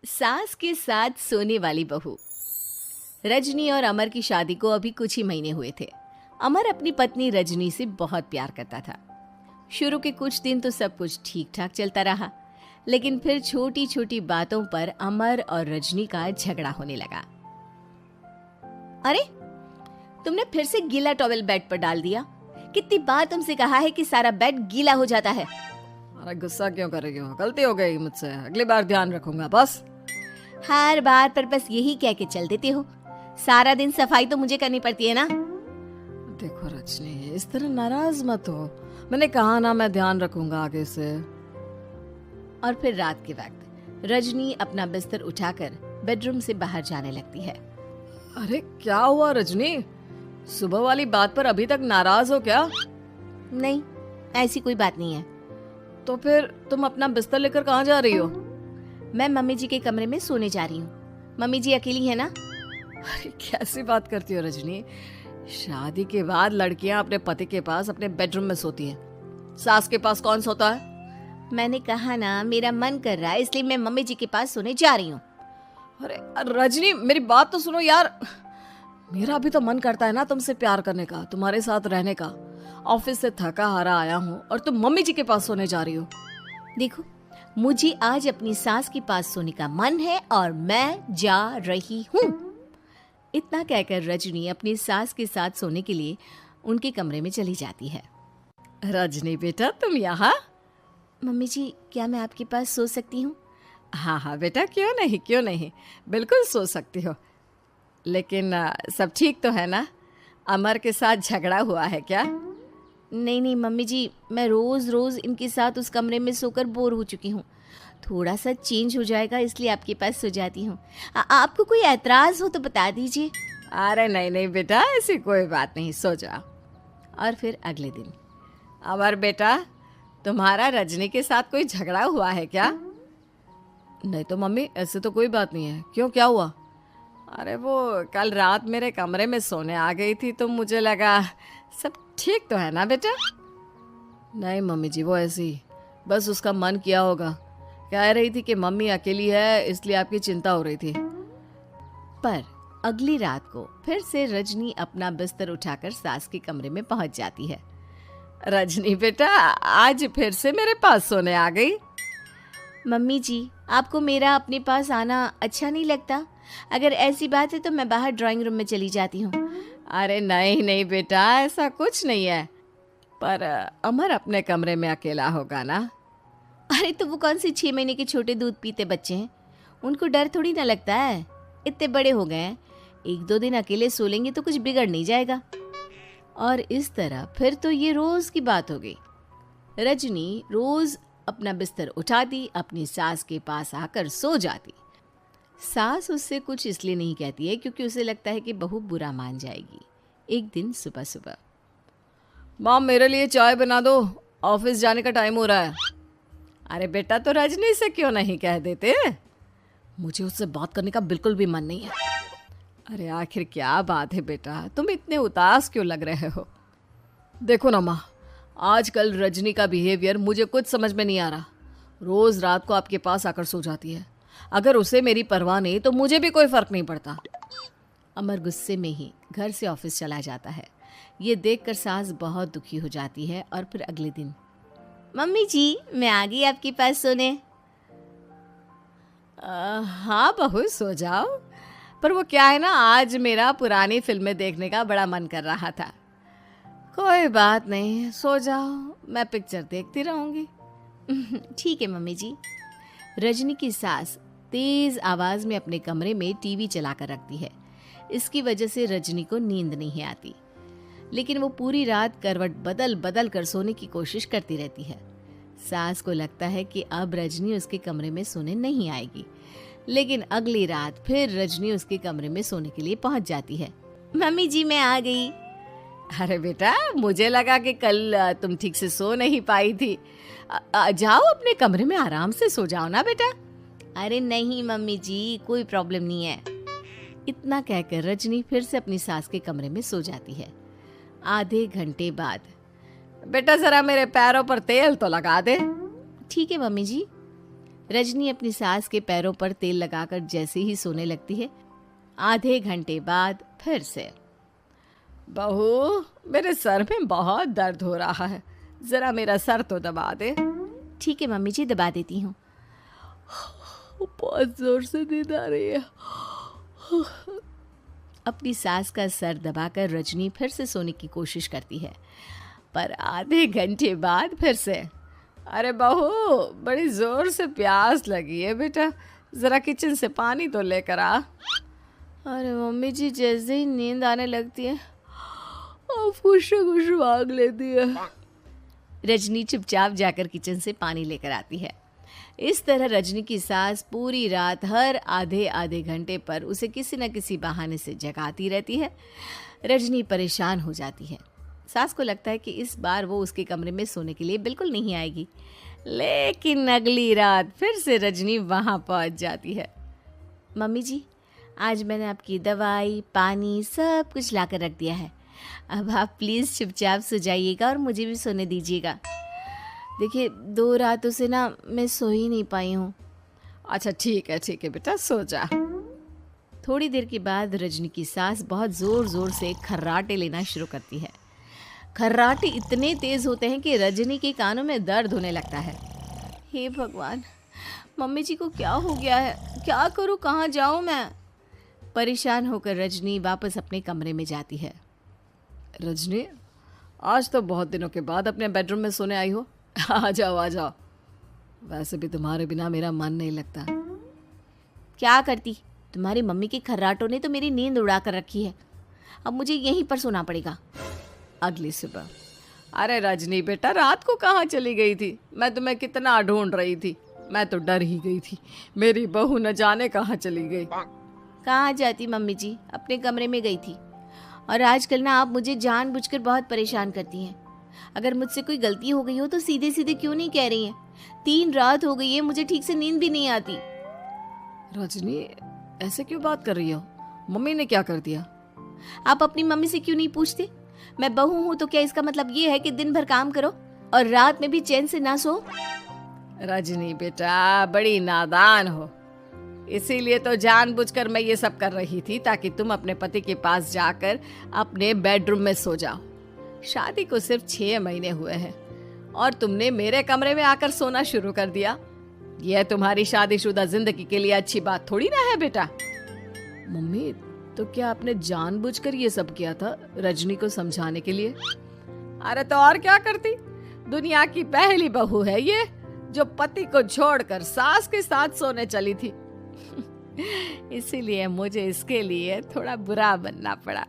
सास के साथ सोने वाली बहू। रजनी और अमर की शादी को अभी कुछ ही महीने हुए थे। अमर अपनी पत्नी रजनी से बहुत प्यार करता था। शुरू के कुछ दिन तो सब कुछ ठीक ठाक चलता रहा, लेकिन फिर छोटी छोटी बातों पर अमर और रजनी का झगड़ा होने लगा। अरे, तुमने फिर से गीला टॉवेल बेड पर डाल दिया। कितनी बार तुमसे कहा है कि सारा बेड गीला हो जाता है। अरे गुस्सा क्यों कर रही हो? गलती हो गई मुझसे, अगली बार ध्यान रखूंगा बस। हर बार पर बस यही कह के चल देते हो। सारा दिन सफाई तो मुझे करनी पड़ती है ना। देखो रजनी, इस तरह नाराज मत हो। मैंने कहा ना, मैं ध्यान रखूंगा आगे से। और फिर रात के वक्त रजनी अपना बिस्तर उठाकर बेडरूम से बाहर जाने लगती है। अरे क्या हुआ रजनी? सुबह वाली बात पर अभी तक नाराज हो क्या? नहीं, ऐसी कोई बात नहीं है। तो फिर तुम अपना बिस्तर लेकर कहाँ जा रही हो? मैं मम्मी जी के कमरे में सोने जा रही हूँ। मम्मी जी अकेली है ना। अरे कैसी बात करती हो रजनी? शादी के बाद लड़कियां अपने पति के पास अपने बेडरूम में सोती हैं। सास के पास कौन सोता है? मैंने कहा ना, मेरा मन कर रहा है इसलिए मैं मम्मी जी के पास सोने जा रही हूँ। अरे रजनी, मेरी बात तो सुनो यार। मेरा भी तो मन करता है ना तुमसे प्यार करने का, तुम्हारे साथ रहने का। ऑफिस से थका हारा आया हूँ और तुम मम्मी जी के पास सोने जा रही हो। देखो, मुझे आज अपनी सास के पास सोने का मन है और मैं जा रही हूँ। इतना कहकर रजनी अपनी सास के साथ सोने के लिए उनके कमरे में चली जाती है। रजनी बेटा, तुम यहाँ? मम्मी जी, क्या मैं आपके पास सो सकती हूँ? हाँ हाँ बेटा, क्यों नहीं क्यों नहीं, बिल्कुल सो सकती हो। लेकिन सब ठीक तो है ना? अमर के साथ झगड़ा हुआ है क्या? नहीं नहीं मम्मी जी, मैं रोज रोज इनके साथ उस कमरे में सोकर बोर हो चुकी हूँ। थोड़ा सा चेंज हो जाएगा इसलिए आपके पास सो जाती हूँ। आपको कोई एतराज हो तो बता दीजिए। अरे नहीं नहीं बेटा, ऐसी कोई बात नहीं, सो जाओ। और फिर अगले दिन। अमर बेटा, तुम्हारा रजनी के साथ कोई झगड़ा हुआ है क्या? नहीं तो मम्मी, ऐसे तो कोई बात नहीं है। क्यों, क्या हुआ? अरे वो कल रात मेरे कमरे में सोने आ गई थी तो मुझे लगा सब ठीक तो है ना बेटा? नहीं मम्मी जी, वो ऐसे ही बस उसका मन किया होगा। कह रही थी कि मम्मी अकेली है इसलिए आपकी चिंता हो रही थी। पर अगली रात को फिर से रजनी अपना बिस्तर उठाकर सास के कमरे में पहुंच जाती है। रजनी बेटा, आज फिर से मेरे पास सोने आ गई। मम्मी जी, आपको मेरा अपने पास आना अच्छा नहीं लगता? अगर ऐसी बात है तो मैं बाहर ड्राइंग रूम में चली जाती हूँ। अरे नहीं नहीं बेटा, ऐसा कुछ नहीं है। पर अमर अपने कमरे में अकेला होगा ना? अरे तो वो कौन से 6 महीने के छोटे दूध पीते बच्चे हैं, उनको डर थोड़ी ना लगता है। इतने बड़े हो गए हैं, 1-2 दिन अकेले सो लेंगे तो कुछ बिगड़ नहीं जाएगा। और इस तरह फिर तो ये रोज की बात हो गई। रजनी रोज अपना बिस्तर उठाती, अपनी सास के पास आकर सो जाती। सास उससे कुछ इसलिए नहीं कहती है क्योंकि उसे लगता है कि बहू बुरा मान जाएगी। एक दिन सुबह सुबह, माँ मेरे लिए चाय बना दो, ऑफिस जाने का टाइम हो रहा है। अरे बेटा, तो रजनी से क्यों नहीं कह देते? मुझे उससे बात करने का बिल्कुल भी मन नहीं है। अरे आखिर क्या बात है बेटा, तुम इतने उदास क्यों लग रहे हो? देखो ना माँ, आजकल रजनी का बिहेवियर मुझे कुछ समझ में नहीं आ रहा। रोज रात को आपके पास आकर सो जाती है। अगर उसे मेरी परवाह नहीं तो मुझे भी कोई फर्क नहीं पड़ता। अमर गुस्से में ही घर से ऑफिस चला जाता है। ये देखकर सास बहुत दुखी हो जाती है। और फिर अगले दिन, मम्मी जी, मैं आ गई आपके पास सोने। हाँ बहू, सो जाओ। पर वो क्या है ना, आज मेरा पुरानी फिल्में देखने का बड़ा मन कर रहा था। कोई बात नहीं, सो जाओ, मैं पिक्चर देखती रहूंगी। ठीक है मम्मी जी। रजनी की सास तेज आवाज में अपने कमरे में टीवी चलाकर रखती है। इसकी वजह से रजनी को नींद नहीं आती, लेकिन वो पूरी रात करवट बदल बदल कर सोने की कोशिश करती रहती है। सास को लगता है कि अब रजनी उसके कमरे में सोने नहीं आएगी, लेकिन अगली रात फिर रजनी उसके कमरे में सोने के लिए पहुंच जाती है। मम्मी जी, मैं आ गई। अरे बेटा, मुझे लगा कि कल तुम ठीक से सो नहीं पाई थी। जाओ अपने कमरे में आराम से सो जाओ ना बेटा। अरे नहीं मम्मी जी, कोई प्रॉब्लम नहीं है। इतना कहकर रजनी फिर से अपनी सास के कमरे में सो जाती है। आधे घंटे बाद, बेटा जरा मेरे पैरों पर तेल तो लगा दे। ठीक है मम्मी जी। रजनी अपनी सास के पैरों पर तेल लगाकर जैसे ही सोने लगती है, आधे घंटे बाद फिर से। बहू, मेरे सर में बहुत दर्द हो रहा है, जरा मेरा सर तो दबा दे। ठीक है मम्मी जी, दबा देती हूँ। बहुत जोर से नींद आ रही है। अपनी सास का सर दबाकर रजनी फिर से सोने की कोशिश करती है, पर आधे घंटे बाद फिर से। अरे बहू, बड़ी जोर से प्यास लगी है बेटा, जरा किचन से पानी तो लेकर आ। अरे मम्मी जी, जैसे ही नींद आने लगती है कुछ मांग लेती है। रजनी चुपचाप जाकर किचन से पानी लेकर आती है। इस तरह रजनी की सास पूरी रात हर आधे आधे घंटे पर उसे किसी न किसी बहाने से जगाती रहती है। रजनी परेशान हो जाती है। सास को लगता है कि इस बार वो उसके कमरे में सोने के लिए बिल्कुल नहीं आएगी, लेकिन अगली रात फिर से रजनी वहाँ पहुँच जाती है। मम्मी जी, आज मैंने आपकी दवाई, पानी सब कुछ लाकर रख दिया है। अब आप प्लीज़ चुपचाप सो जाइएगा और मुझे भी सोने दीजिएगा। देखिए, 2 रातों से ना मैं सो ही नहीं पाई हूँ। अच्छा ठीक है बेटा, सो जा। थोड़ी देर के बाद रजनी की सास बहुत ज़ोर ज़ोर से खर्राटे लेना शुरू करती है। खर्राटे इतने तेज़ होते हैं कि रजनी के कानों में दर्द होने लगता है। हे भगवान, मम्मी जी को क्या हो गया है? क्या करूँ, कहाँ जाऊँ मैं? परेशान होकर रजनी वापस अपने कमरे में जाती है। रजनी, आज तो बहुत दिनों के बाद अपने बेडरूम में सोने आई हो। आ जाओ। वैसे भी तुम्हारे बिना मेरा मन नहीं लगता। क्या करती, तुम्हारी मम्मी के खर्राटों ने तो मेरी नींद उड़ा कर रखी है। अब मुझे यहीं पर सोना पड़ेगा। अगली सुबह। अरे रजनी बेटा, रात को कहाँ चली गई थी? मैं तुम्हें कितना ढूंढ रही थी, मैं तो डर ही गई थी। मेरी बहू न जाने कहाँ चली गई। कहाँ जाती मम्मी जी, अपने कमरे में गई थी। और आजकल ना आप मुझे जानबूझकर बहुत परेशान करती हैं। अगर मुझसे कोई गलती हो गई हो तो सीधे सीधे क्यों नहीं कह रही हैं? 3 रात हो गई है, मुझे ठीक से नींद भी नहीं आती। रजनी, ऐसे क्यों बात कर रही हो? मम्मी ने क्या कर दिया? आप अपनी मम्मी से क्यों नहीं पूछते? मैं बहू हूँ तो क्या इसका मतलब ये है कि दिन भर काम करो और रात में भी चैन से ना सो? रजनी बेटा, बड़ी नादान हो। इसीलिए तो जानबूझकर मैं ये सब कर रही थी, ताकि तुम अपने पति के पास जाकर अपने बेडरूम में सो जाओ। शादी को सिर्फ 6 महीने हुए हैं और तुमने मेरे कमरे में आकर सोना शुरू कर दिया। यह तुम्हारी शादीशुदा जिंदगी के लिए अच्छी बात थोड़ी ना है बेटा। मम्मी, तो क्या आपने जानबूझकर ये सब किया था रजनी को समझाने के लिए? अरे तो और क्या करती? दुनिया की पहली बहू है ये, जो पति को छोड़कर सास के साथ सोने चली थी। इसीलिए मुझे इसके लिए थोड़ा बुरा बनना पड़ा।